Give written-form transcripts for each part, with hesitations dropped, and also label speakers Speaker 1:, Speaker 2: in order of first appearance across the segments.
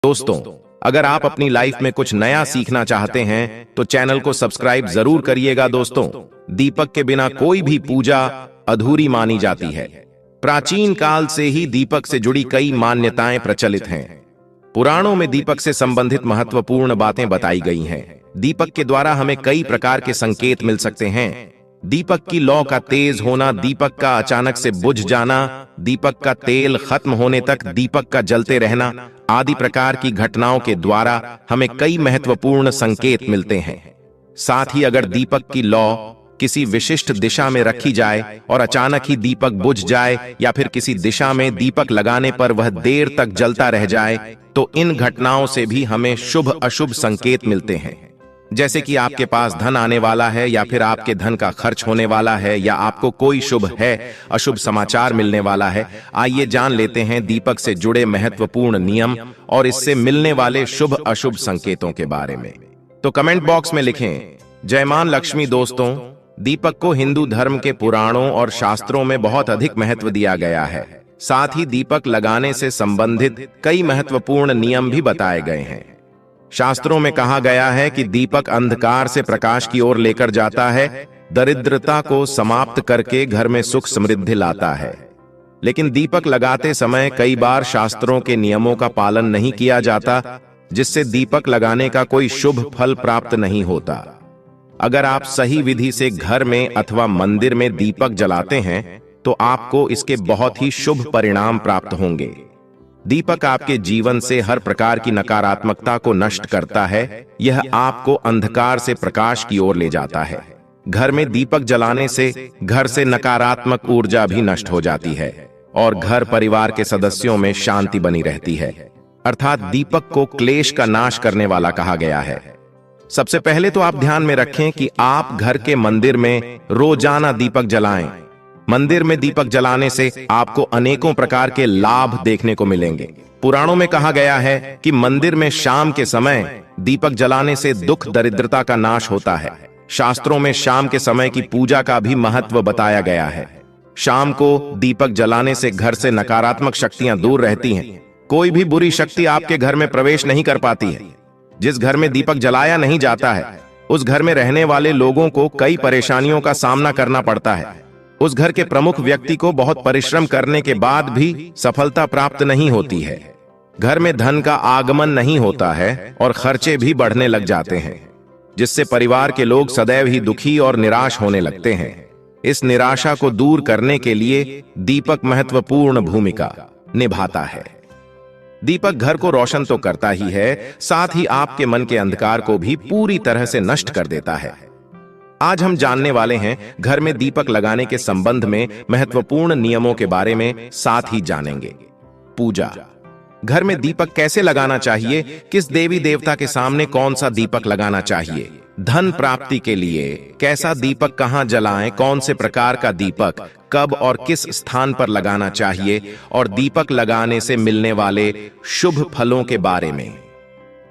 Speaker 1: दोस्तों, अगर आप अपनी लाइफ में कुछ नया सीखना चाहते हैं तो चैनल को सब्सक्राइब जरूर करिएगा। दोस्तों, दीपक के बिना कोई भी पूजा अधूरी मानी जाती है। प्राचीन काल से ही दीपक से जुड़ी कई मान्यताएं प्रचलित हैं। पुराणों में दीपक से संबंधित महत्वपूर्ण बातें बताई गई हैं। दीपक के द्वारा हमें कई प्रकार के संकेत मिल सकते हैं। दीपक की लौ का तेज होना, दीपक का अचानक से बुझ जाना, दीपक का तेल खत्म होने तक दीपक का जलते रहना आदि प्रकार की घटनाओं के द्वारा हमें कई महत्वपूर्ण संकेत मिलते हैं। साथ ही अगर दीपक की लौ किसी विशिष्ट दिशा में रखी जाए और अचानक ही दीपक बुझ जाए या फिर किसी दिशा में दीपक लगाने पर वह देर तक जलता रह जाए तो इन घटनाओं से भी हमें शुभ अशुभ संकेत मिलते हैं। जैसे कि आपके पास धन आने वाला है या फिर आपके धन का खर्च होने वाला है या आपको कोई शुभ है अशुभ समाचार मिलने वाला है। आइए जान लेते हैं दीपक से जुड़े महत्वपूर्ण नियम और इससे मिलने वाले शुभ अशुभ संकेतों के बारे में। तो कमेंट बॉक्स में लिखें जय मां लक्ष्मी। दोस्तों, दीपक को हिंदू धर्म के पुराणों और शास्त्रों में बहुत अधिक महत्व दिया गया है। साथ ही दीपक लगाने से संबंधित कई महत्वपूर्ण नियम भी बताए गए हैं। शास्त्रों में कहा गया है कि दीपक अंधकार से प्रकाश की ओर लेकर जाता है, दरिद्रता को समाप्त करके घर में सुख समृद्धि लाता है। लेकिन दीपक लगाते समय कई बार शास्त्रों के नियमों का पालन नहीं किया जाता, जिससे दीपक लगाने का कोई शुभ फल प्राप्त नहीं होता। अगर आप सही विधि से घर में अथवा मंदिर में दीपक जलाते हैं तो आपको इसके बहुत ही शुभ परिणाम प्राप्त होंगे। दीपक आपके जीवन से हर प्रकार की नकारात्मकता को नष्ट करता है। यह आपको अंधकार से प्रकाश की ओर ले जाता है। घर में दीपक जलाने से घर से नकारात्मक ऊर्जा भी नष्ट हो जाती है और घर परिवार के सदस्यों में शांति बनी रहती है। अर्थात दीपक को क्लेश का नाश करने वाला कहा गया है। सबसे पहले तो आप ध्यान में रखें कि आप घर के मंदिर में रोजाना दीपक जलाएं। मंदिर में दीपक जलाने से आपको अनेकों प्रकार के लाभ देखने को मिलेंगे। पुराणों में कहा गया है कि मंदिर में शाम के समय दीपक जलाने से दुख दरिद्रता का नाश होता है। शास्त्रों में शाम के समय की पूजा का भी महत्व बताया गया है। शाम को दीपक जलाने से घर से नकारात्मक शक्तियां दूर रहती हैं। कोई भी बुरी शक्ति आपके घर में प्रवेश नहीं कर पाती है। जिस घर में दीपक जलाया नहीं जाता है उस घर में रहने वाले लोगों को कई परेशानियों का सामना करना पड़ता है। उस घर के प्रमुख व्यक्ति को बहुत परिश्रम करने के बाद भी सफलता प्राप्त नहीं होती है। घर में धन का आगमन नहीं होता है और खर्चे भी बढ़ने लग जाते हैं, जिससे परिवार के लोग सदैव ही दुखी और निराश होने लगते हैं। इस निराशा को दूर करने के लिए दीपक महत्वपूर्ण भूमिका निभाता है। दीपक घर को रोशन तो करता ही है, साथ ही आपके मन के अंधकार को भी पूरी तरह से नष्ट कर देता है। आज हम जानने वाले हैं घर में दीपक लगाने के संबंध में महत्वपूर्ण नियमों के बारे में, साथ ही जानेंगे पूजा। घर में दीपक कैसे लगाना चाहिए, किस देवी देवता के सामने कौन सा दीपक लगाना चाहिए, धन प्राप्ति के लिए कैसा दीपक कहां जलाएं, कौन से प्रकार का दीपक कब और किस स्थान पर लगाना चाहिए और दीपक लगाने से मिलने वाले शुभ फलों के बारे में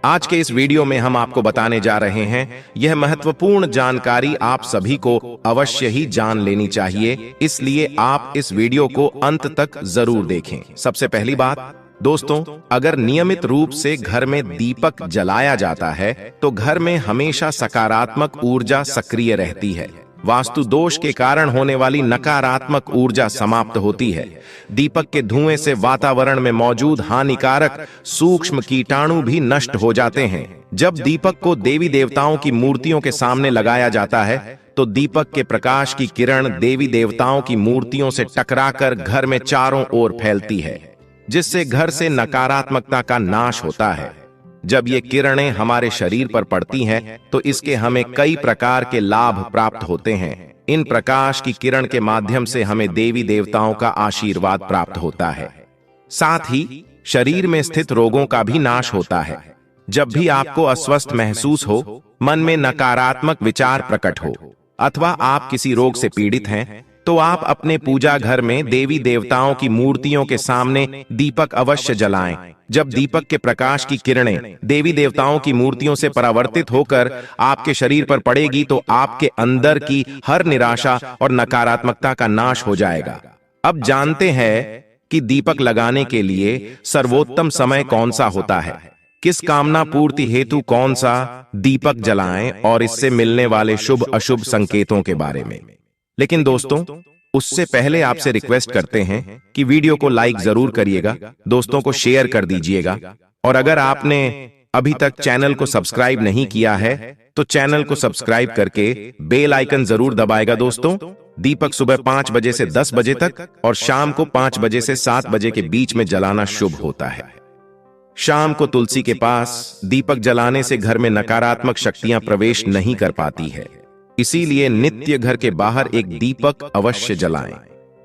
Speaker 1: आज के इस वीडियो में हम आपको बताने जा रहे हैं। यह महत्वपूर्ण जानकारी आप सभी को अवश्य ही जान लेनी चाहिए, इसलिए आप इस वीडियो को अंत तक जरूर देखें। सबसे पहली बात दोस्तों, अगर नियमित रूप से घर में दीपक जलाया जाता है तो घर में हमेशा सकारात्मक ऊर्जा सक्रिय रहती है। वास्तु दोष के कारण होने वाली नकारात्मक ऊर्जा समाप्त होती है। दीपक के धुएं से वातावरण में मौजूद हानिकारक सूक्ष्म कीटाणु भी नष्ट हो जाते हैं। जब दीपक को देवी देवताओं की मूर्तियों के सामने लगाया जाता है तो दीपक के प्रकाश की किरण देवी देवताओं की मूर्तियों से टकराकर घर में चारों ओर फैलती है, जिससे घर से नकारात्मकता का नाश होता है। जब ये किरणें हमारे शरीर पर पड़ती हैं तो इसके हमें कई प्रकार के लाभ प्राप्त होते हैं। इन प्रकाश की किरण के माध्यम से हमें देवी देवताओं का आशीर्वाद प्राप्त होता है। साथ ही शरीर में स्थित रोगों का भी नाश होता है। जब भी आपको अस्वस्थ महसूस हो, मन में नकारात्मक विचार प्रकट हो अथवा आप किसी रोग से पीड़ित हैं तो आप अपने पूजा घर में देवी देवताओं की मूर्तियों के सामने दीपक अवश्य जलाएं। जब दीपक के प्रकाश की किरणें देवी देवताओं की मूर्तियों से परावर्तित होकर आपके शरीर पर पड़ेगी तो आपके अंदर की हर निराशा और नकारात्मकता का नाश हो जाएगा। अब जानते हैं कि दीपक लगाने के लिए सर्वोत्तम समय कौन सा होता है। किस कामना पूर्ति हेतु कौन सा दीपक जलाएं और इससे मिलने वाले शुभ अशुभ संकेतों के बारे में। लेकिन दोस्तों, उससे पहले आपसे रिक्वेस्ट करते हैं कि वीडियो को लाइक जरूर करिएगा, दोस्तों को शेयर कर दीजिएगा, और अगर आपने अभी तक चैनल को सब्सक्राइब नहीं किया है तो चैनल को सब्सक्राइब करके बेल आइकन जरूर दबाएगा। दोस्तों, दीपक सुबह 5 बजे से 10 बजे तक और शाम को 5 बजे से 7 बजे के बीच में जलाना शुभ होता है। शाम को तुलसी के पास दीपक जलाने से घर में नकारात्मक शक्तियां प्रवेश नहीं कर पाती है, इसीलिए नित्य घर के बाहर एक दीपक अवश्य जलाएं।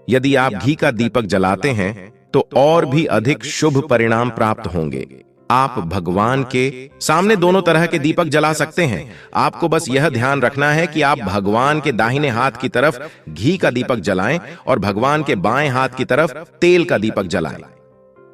Speaker 1: यदि आप घी का दीपक जलाते हैं तो और भी अधिक शुभ परिणाम प्राप्त होंगे। आप भगवान के सामने दोनों तरह के दीपक जला सकते हैं। आपको बस यह ध्यान रखना है कि आप भगवान के दाहिने हाथ की तरफ घी का दीपक जलाएं और भगवान के बाएं हाथ की तरफ तेल का दीपक जलाएं।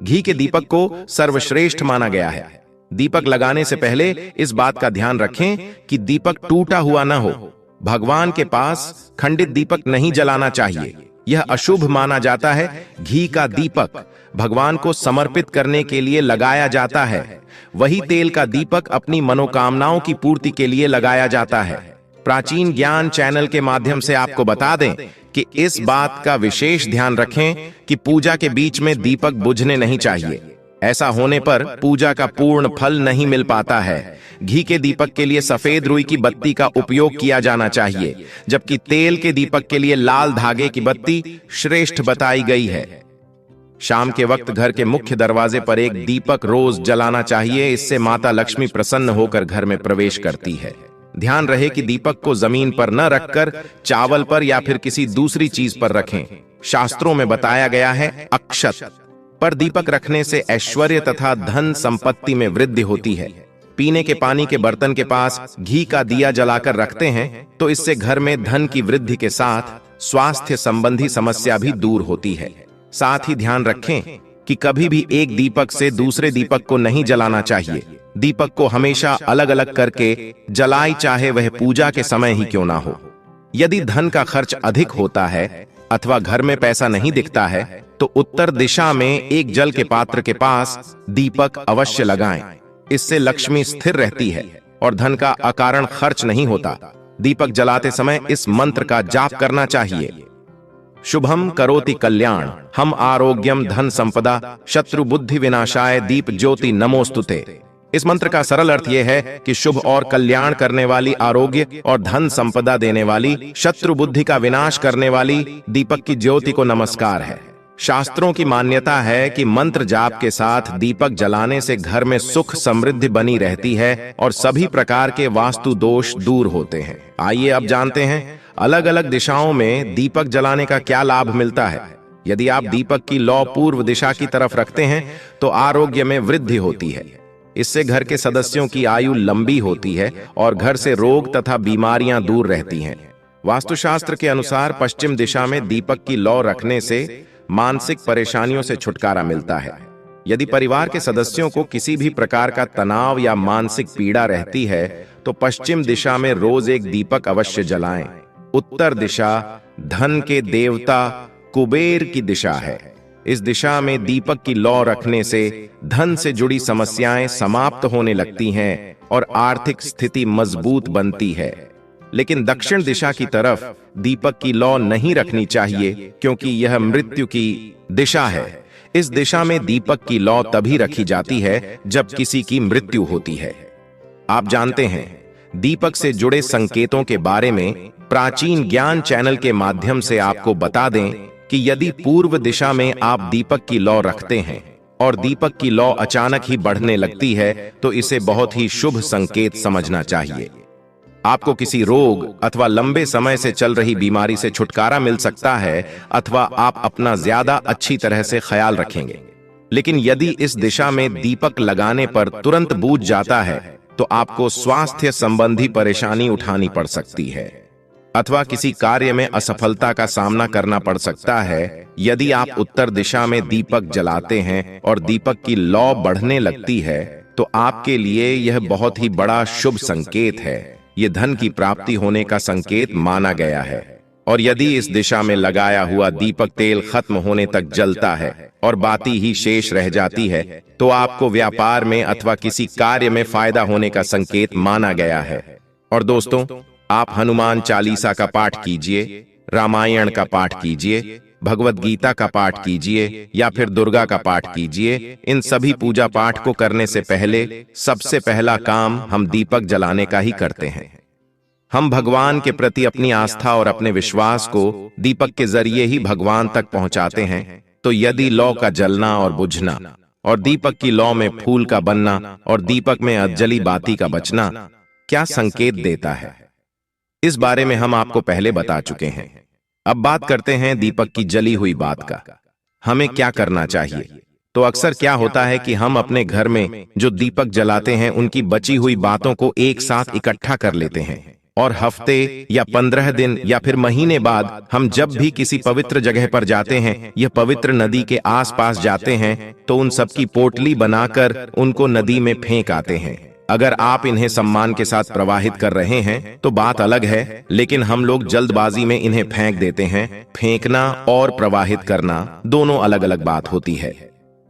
Speaker 1: घी के दीपक को सर्वश्रेष्ठ माना गया है। दीपक लगाने से पहले इस बात का ध्यान रखें कि दीपक टूटा हुआ न हो। भगवान के पास खंडित दीपक नहीं जलाना चाहिए, यह अशुभ माना जाता है। घी का दीपक भगवान को समर्पित करने के लिए लगाया जाता है, वही तेल का दीपक अपनी मनोकामनाओं की पूर्ति के लिए लगाया जाता है। प्राचीन ज्ञान चैनल के माध्यम से आपको बता दें कि इस बात का विशेष ध्यान रखें कि पूजा के बीच में दीपक बुझने नहीं चाहिए। ऐसा होने पर पूजा का पूर्ण फल नहीं मिल पाता है। घी के दीपक के लिए सफेद रुई की बत्ती का उपयोग किया जाना चाहिए, जबकि तेल के दीपक के लिए लाल धागे की बत्ती श्रेष्ठ बताई गई है। शाम के वक्त घर के मुख्य दरवाजे पर एक दीपक रोज जलाना चाहिए, इससे माता लक्ष्मी प्रसन्न होकर घर में प्रवेश करती है। ध्यान रहे कि दीपक को जमीन पर न रखकर चावल पर या फिर किसी दूसरी चीज पर रखें। शास्त्रों में बताया गया है अक्षत पर दीपक रखने से ऐश्वर्य तथा धन संपत्ति में वृद्धि होती है। पीने के पानी के बर्तन के पास घी का दिया जलाकर रखते हैं तो इससे घर में धन की वृद्धि के साथ स्वास्थ्य संबंधी समस्या भी दूर होती है। साथ ही ध्यान रखें कि कभी भी एक दीपक से दूसरे दीपक को नहीं जलाना चाहिए। दीपक को हमेशा अलग अलग करके जलाएं, चाहे वह पूजा के समय ही क्यों ना हो। यदि धन का खर्च अधिक होता है अथवा घर में पैसा नहीं दिखता है तो उत्तर दिशा में एक जल के पात्र के पास दीपक अवश्य लगाएं। इससे लक्ष्मी स्थिर रहती है और धन का अकारण खर्च नहीं होता। दीपक जलाते समय इस मंत्र का जाप करना चाहिए। शुभम करोति कल्याण हम आरोग्यम धन संपदा शत्रु बुद्धि विनाशाय दीप ज्योति नमोस्तुते। इस मंत्र का सरल अर्थ यह है कि शुभ और कल्याण करने वाली, आरोग्य और धन संपदा देने वाली, शत्रु बुद्धि का विनाश करने वाली दीपक की ज्योति को नमस्कार है। शास्त्रों की मान्यता है कि मंत्र जाप के साथ दीपक जलाने से घर में सुख समृद्धि बनी रहती है और सभी प्रकार के वास्तु दोष दूर होते हैं। आइए अब जानते हैं अलग अलग दिशाओं में दीपक जलाने का क्या लाभ मिलता है। यदि आप दीपक की लौ पूर्व दिशा की तरफ रखते हैं तो आरोग्य में वृद्धि होती है। इससे घर के सदस्यों की आयु लंबी होती है और घर से रोग तथा बीमारियां दूर रहती हैं। वास्तुशास्त्र के अनुसार पश्चिम दिशा में दीपक की लौ रखने से मानसिक परेशानियों से छुटकारा मिलता है। यदि परिवार के सदस्यों को किसी भी प्रकार का तनाव या मानसिक पीड़ा रहती है तो पश्चिम दिशा में रोज एक दीपक अवश्य जलाएं। उत्तर दिशा धन के देवता कुबेर की दिशा है। इस दिशा में दीपक की लौ रखने से धन से जुड़ी समस्याएं समाप्त होने लगती हैं और आर्थिक स्थिति मजबूत बनती है। लेकिन दक्षिण दिशा की तरफ दीपक की लौ नहीं रखनी चाहिए, क्योंकि यह मृत्यु की दिशा है। इस दिशा में दीपक की लौ तभी रखी जाती है जब किसी की मृत्यु होती है। आप जानते हैं, दीपक से जुड़े संकेतों के बारे में प्राचीन ज्ञान चैनल के माध्यम से आपको बता दें कि यदि पूर्व दिशा में आप दीपक की लौ रखते हैं और दीपक की लौ अचानक ही बढ़ने लगती है तो इसे बहुत ही शुभ संकेत समझना चाहिए। आपको किसी रोग अथवा लंबे समय से चल रही बीमारी से छुटकारा मिल सकता है अथवा आप अपना ज्यादा अच्छी तरह से ख्याल रखेंगे। लेकिन यदि इस दिशा में दीपक लगाने पर तुरंत बूझ जाता है तो आपको स्वास्थ्य संबंधी परेशानी उठानी पड़ सकती है अथवा किसी कार्य में असफलता का सामना करना पड़ सकता है। यदि आप उत्तर दिशा में दीपक जलाते हैं और दीपक की लौ बढ़ने लगती है तो आपके लिए यह बहुत ही बड़ा शुभ संकेत है। यह धन की प्राप्ति होने का संकेत माना गया है और यदि इस दिशा में लगाया हुआ दीपक तेल खत्म होने तक जलता है और बाती ही शेष रह जाती है, तो आपको व्यापार में अथवा किसी कार्य में फायदा होने का संकेत माना गया है। और दोस्तों, आप हनुमान चालीसा का पाठ कीजिए, रामायण का पाठ कीजिए, भगवत गीता का पाठ कीजिए या फिर दुर्गा का पाठ कीजिए। इन सभी पूजा पाठ को करने से पहले सबसे पहला काम हम दीपक जलाने का ही करते हैं। हम भगवान के प्रति अपनी आस्था और अपने विश्वास को दीपक के जरिए ही भगवान तक पहुंचाते हैं। तो यदि लौ का जलना और बुझना और दीपक की लौ में फूल का बनना और दीपक में अधजली बाती का बचना क्या संकेत देता है, इस बारे में हम आपको पहले बता चुके हैं। अब बात करते हैं दीपक की जली हुई बात का। हमें क्या करना चाहिए? तो अक्सर क्या होता है कि हम अपने घर में जो दीपक जलाते हैं उनकी बची हुई बातों को एक साथ इकट्ठा कर लेते हैं और हफ्ते या 15 दिन या फिर महीने बाद हम जब भी किसी पवित्र जगह पर जाते हैं, यह पवित्र नदी के आसपास जाते हैं, तो उन सब की पोटली बनाकर उनको नदी में फेंक आते हैं। अगर आप इन्हें सम्मान के साथ प्रवाहित कर रहे हैं तो बात अलग है, लेकिन हम लोग जल्दबाजी में इन्हें फेंक देते हैं। फेंकना और प्रवाहित करना दोनों अलग अलग बात होती है।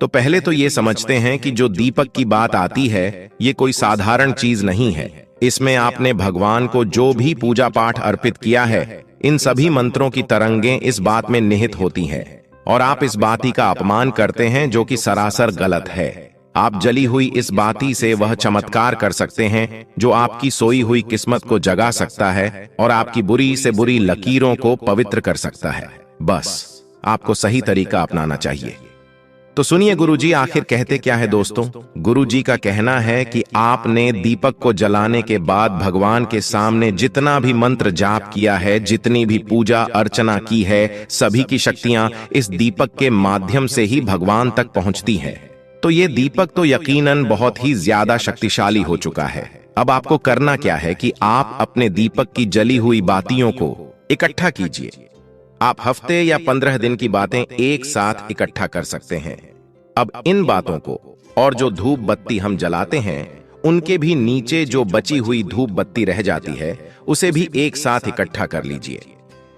Speaker 1: तो पहले तो ये समझते हैं कि जो दीपक की बात आती है ये कोई साधारण चीज नहीं है। इसमें आपने भगवान को जो भी पूजा पाठ अर्पित किया है, इन सभी मंत्रों की तरंगें इस बात में निहित होती हैं और आप इस बाती का अपमान करते हैं, जो कि सरासर गलत है। आप जली हुई इस बाती से वह चमत्कार कर सकते हैं जो आपकी सोई हुई किस्मत को जगा सकता है और आपकी बुरी से बुरी लकीरों को पवित्र कर सकता है। बस आपको सही तरीका अपनाना चाहिए। तो सुनिए गुरुजी आखिर कहते क्या है दोस्तों। गुरुजी का कहना है कि आपने दीपक को जलाने के बाद भगवान के सामने जितना भी मंत्र जाप किया है, जितनी भी पूजा अर्चना की है, सभी की शक्तियां इस दीपक के माध्यम से ही भगवान तक पहुंचती हैं। तो ये दीपक तो यकीनन बहुत ही ज्यादा शक्तिशाली हो चुका है। अब आपको करना क्या है कि आप अपने दीपक की जली हुई बातियों को इकट्ठा कीजिए। आप हफ्ते या 15 दिन की बातें एक साथ इकट्ठा कर सकते हैं। अब इन बातों को और जो धूप बत्ती हम जलाते हैं उनके भी नीचे जो बची हुई धूप बत्ती रह जाती है उसे भी एक साथ इकट्ठा कर लीजिए।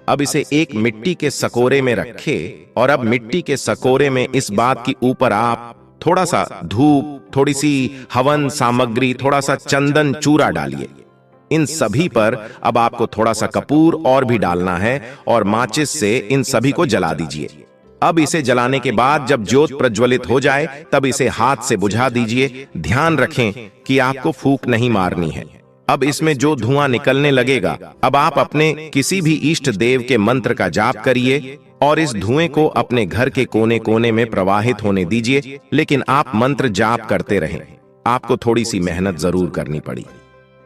Speaker 1: अब इसे एक मिट्टी के सकोरे में रखें और अब मिट्टी के सकोरे में इस बात की ऊपर आप थोड़ा सा धूप, थोड़ी सी हवन सामग्री, थोड़ा सा चंदन चूरा डालिए। इन सभी पर अब आपको थोड़ा सा कपूर और भी डालना है और माचिस से इन सभी को जला दीजिए। अब इसे जलाने के बाद जब ज्योत प्रज्वलित हो जाए तब इसे हाथ से बुझा दीजिए। ध्यान रखें कि आपको फूंक नहीं मारनी है। अब इसमें जो धुआं निकलने लगेगा, अब आप अपने किसी भी इष्ट देव के मंत्र का जाप करिए और इस धुएं को अपने घर के कोने कोने में प्रवाहित होने दीजिए। लेकिन आप मंत्र जाप करते रहें। आपको थोड़ी सी मेहनत जरूर करनी पड़ी,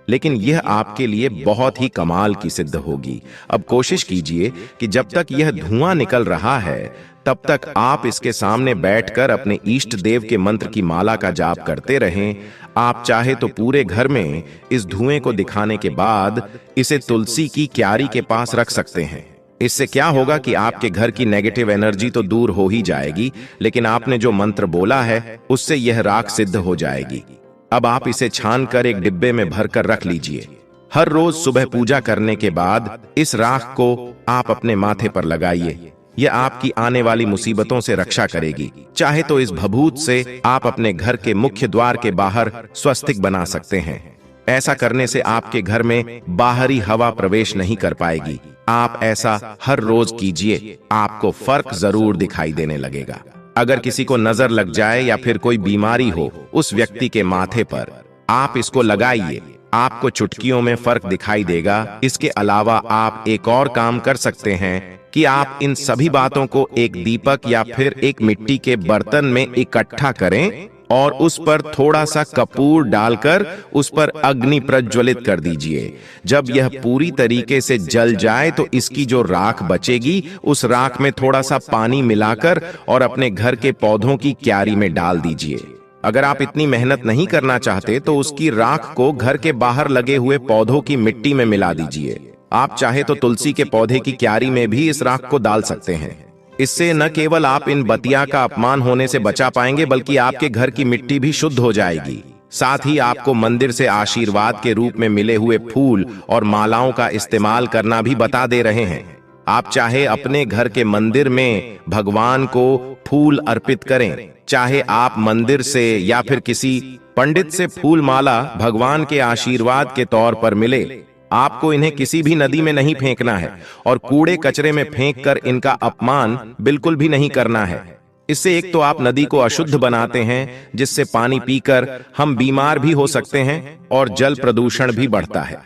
Speaker 1: लेकिन यह आपके लिए बहुत ही कमाल की सिद्ध होगी। अब कोशिश कीजिए कि जब तक यह धुआं निकल रहा है तब तक आप इसके सामने बैठकर अपने इष्ट देव के मंत्र की माला का जाप करते रहें। आप चाहे तो पूरे घर में इस धुएं को दिखाने के बाद इसे तुलसी की क्यारी के पास रख सकते हैं। इससे क्या होगा कि आपके घर की नेगेटिव एनर्जी तो दूर हो ही जाएगी, लेकिन आपने जो मंत्र बोला है उससे यह राख सिद्ध हो जाएगी। अब आप इसे छानकर एक डिब्बे में भरकर रख लीजिए। हर रोज सुबह पूजा करने के बाद इस राख को आप अपने माथे पर लगाइए। यह आपकी आने वाली मुसीबतों से रक्षा करेगी। चाहे तो इस भभूत से आप अपने घर के मुख्य द्वार के बाहर स्वस्तिक बना सकते हैं। ऐसा करने से आपके घर में बाहरी हवा प्रवेश नहीं कर पाएगी। आप ऐसा हर रोज कीजिए, आपको फर्क जरूर दिखाई देने लगेगा। अगर किसी को नजर लग जाए या फिर कोई बीमारी हो उस व्यक्ति के माथे पर, आप इसको लगाइए, आपको चुटकियों में फर्क दिखाई देगा। इसके अलावा आप एक और काम कर सकते हैं कि आप इन सभी बातों को एक दीपक या फिर एक मिट्टी के बर्तन में इकट्ठा करें और उस पर थोड़ा सा कपूर डालकर उस पर अग्नि प्रज्वलित कर दीजिए। जब यह पूरी तरीके से जल जाए तो इसकी जो राख बचेगी उस राख में थोड़ा सा पानी मिलाकर और अपने घर के पौधों की क्यारी में डाल दीजिए। अगर आप इतनी मेहनत नहीं करना चाहते तो उसकी राख को घर के बाहर लगे हुए पौधों की मिट्टी में मिला दीजिए। आप चाहे तो तुलसी के पौधे की क्यारी में भी इस राख को डाल सकते हैं। इससे न केवल आप इन बतिया का अपमान होने से बचा पाएंगे, बल्कि आपके घर की मिट्टी भी शुद्ध हो जाएगी। साथ ही आपको मंदिर से आशीर्वाद के रूप में मिले हुए फूल और मालाओं का इस्तेमाल करना भी बता दे रहे हैं। आप चाहे अपने घर के मंदिर में भगवान को फूल अर्पित करें, चाहे आप मंदिर से या फिर किसी पंडित से फूल माला भगवान के आशीर्वाद के तौर पर मिले, आपको इन्हें किसी भी नदी में नहीं फेंकना है और कूड़े कचरे में फेंककर इनका अपमान बिल्कुल भी नहीं करना है। इससे एक तो आप नदी को अशुद्ध बनाते हैं, जिससे पानी पीकर हम बीमार भी हो सकते हैं और जल प्रदूषण भी बढ़ता है।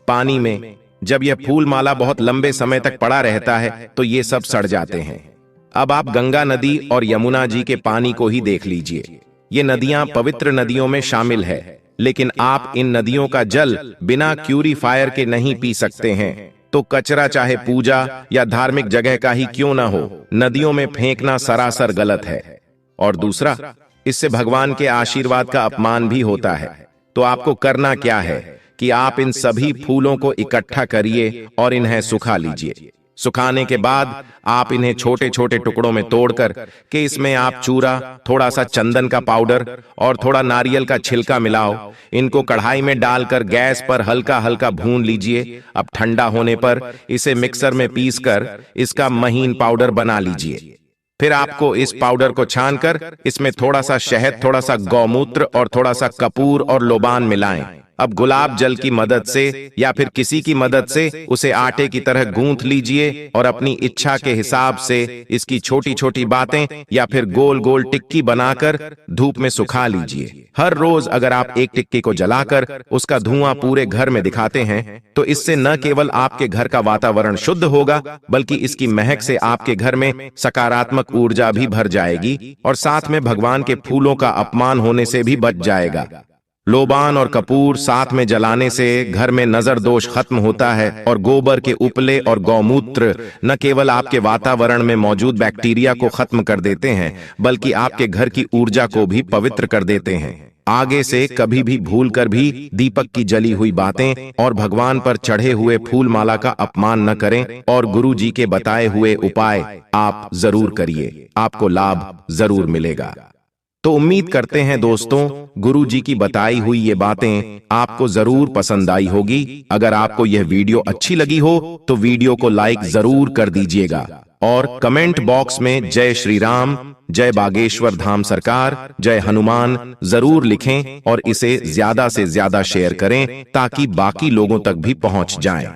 Speaker 1: पानी में जब यह फूल माला बहुत लंबे समय तक पड़ा रहता है तो ये सब सड़ जाते हैं। अब आप गंगा नदी और यमुना जी के पानी को ही देख लीजिए। ये नदियां पवित्र नदियों में शामिल है, लेकिन आप इन नदियों का जल बिना प्यूरीफायर के नहीं पी सकते हैं। तो कचरा चाहे पूजा या धार्मिक जगह का ही क्यों ना हो, नदियों में फेंकना सरासर गलत है। और दूसरा, इससे भगवान के आशीर्वाद का अपमान भी होता है। तो आपको करना क्या है कि आप इन सभी फूलों को इकट्ठा करिए और इन्हें सुखा लीजिए। सुखाने के बाद आप इन्हें छोटे छोटे टुकड़ों में तोड़कर के इसमें आप चूरा, थोड़ा सा चंदन का पाउडर और थोड़ा नारियल का छिलका मिलाओ। इनको कढ़ाई में डालकर गैस पर हल्का हल्का भून लीजिए। अब ठंडा होने पर इसे मिक्सर में पीसकर इसका महीन पाउडर बना लीजिए। फिर आपको इस पाउडर को छानकर इसमें थोड़ा सा शहद, थोड़ा सा गौमूत्र और थोड़ा सा कपूर और लोबान मिलाएं। अब गुलाब जल की मदद से या फिर किसी की मदद से उसे आटे की तरह गूंथ लीजिए और अपनी इच्छा के हिसाब से इसकी छोटी छोटी बातें या फिर गोल गोल टिक्की बनाकर धूप में सुखा लीजिए। हर रोज अगर आप एक टिक्की को जलाकर उसका धुआं पूरे घर में दिखाते हैं तो इससे न केवल आपके घर का वातावरण शुद्ध होगा, बल्कि इसकी महक से आपके घर में सकारात्मक ऊर्जा भी भर जाएगी और साथ में भगवान के फूलों का अपमान होने से भी बच जाएगा। लोबान और कपूर साथ में जलाने से घर में नजर दोष खत्म होता है और गोबर के उपले और गौमूत्र न केवल आपके वातावरण में मौजूद बैक्टीरिया को खत्म कर देते हैं, बल्कि आपके घर की ऊर्जा को भी पवित्र कर देते हैं। आगे से कभी भी भूलकर भी दीपक की जली हुई बातें और भगवान पर चढ़े हुए फूल माला का अपमान न करें और गुरु जी के बताए हुए उपाय आप जरूर करिए, आपको लाभ जरूर मिलेगा। तो उम्मीद करते हैं दोस्तों, गुरु जी की बताई हुई ये बातें आपको जरूर पसंद आई होगी। अगर आपको यह वीडियो अच्छी लगी हो तो वीडियो को लाइक जरूर कर दीजिएगा और कमेंट बॉक्स में जय श्री राम, जय बागेश्वर धाम सरकार, जय हनुमान जरूर लिखें और इसे ज्यादा से ज्यादा शेयर करें ताकि बाकी लोगों तक भी पहुंच जाए।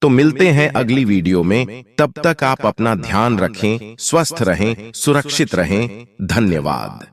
Speaker 1: तो मिलते हैं अगली वीडियो में, तब तक आप अपना ध्यान रखें, स्वस्थ रहें, सुरक्षित रहें। धन्यवाद।